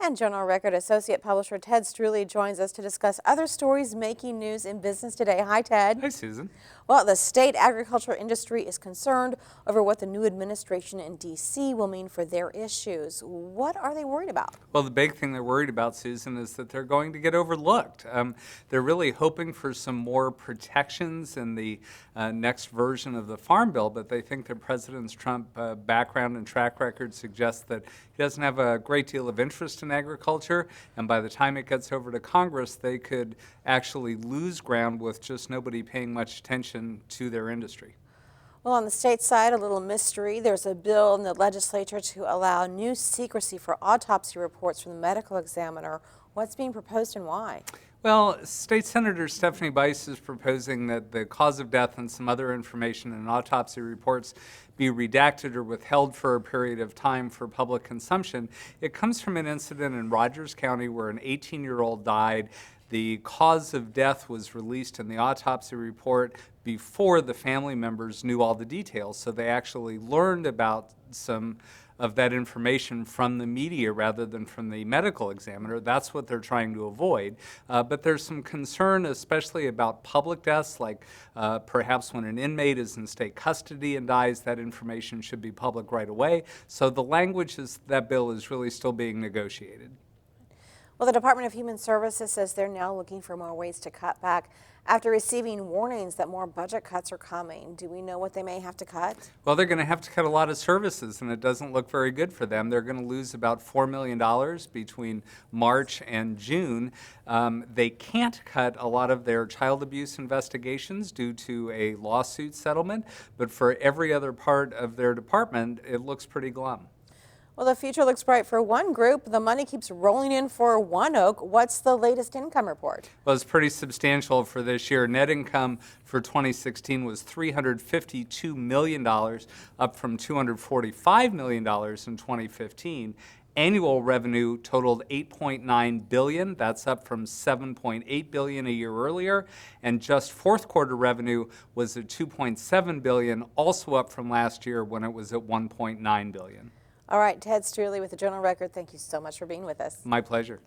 And Journal Record Associate Publisher Ted Struley joins us to discuss other stories making news in business today. Hi, Ted. Hi, Susan. Well, the state agriculture industry is concerned over what the new administration in D.C. will mean for their issues. What are they worried about? Well, the big thing they're worried about, Susan, is that they're going to get overlooked. They're really hoping for some more protections in the next version of the Farm Bill, but they think that President Trump's background and track record suggests that he doesn't have a great deal of interest in agriculture, and by the time it gets over to Congress, they could actually lose ground with just nobody paying much attention to their industry. Well, on the state side, a little mystery. There's a bill in the legislature to allow new secrecy for autopsy reports from the medical examiner. What's being proposed and why? Well, State Senator Stephanie Bice is proposing that the cause of death and some other information in autopsy reports be redacted or withheld for a period of time for public consumption. It comes from an incident in Rogers County where an 18-year-old died. The cause of death was released in the autopsy report before the family members knew all the details, so they actually learned about some of that information from the media rather than from the medical examiner. That's what they're trying to avoid. But there's some concern, especially about public deaths, like perhaps when an inmate is in state custody and dies, that information should be public right away. So the language is that bill is really still being negotiated. Well, the Department of Human Services says they're now looking for more ways to cut back after receiving warnings that more budget cuts are coming. Do we know what they may have to cut? Well, they're going to have to cut a lot of services, and it doesn't look very good for them. They're going to lose about $4 million between March and June. They can't cut a lot of their child abuse investigations due to a lawsuit settlement, but for every other part of their department, it looks pretty glum. Well, the future looks bright for one group. The money keeps rolling in for ONEOK. What's the latest income report? Well, it's pretty substantial for this year. Net income for 2016 was $352 million, up from $245 million in 2015. Annual revenue totaled $8.9 billion. That's up from $7.8 billion a year earlier. And just fourth quarter revenue was at $2.7 billion, also up from last year when it was at $1.9 billion. All right, Ted Struley with the Journal Record, thank you so much for being with us. My pleasure.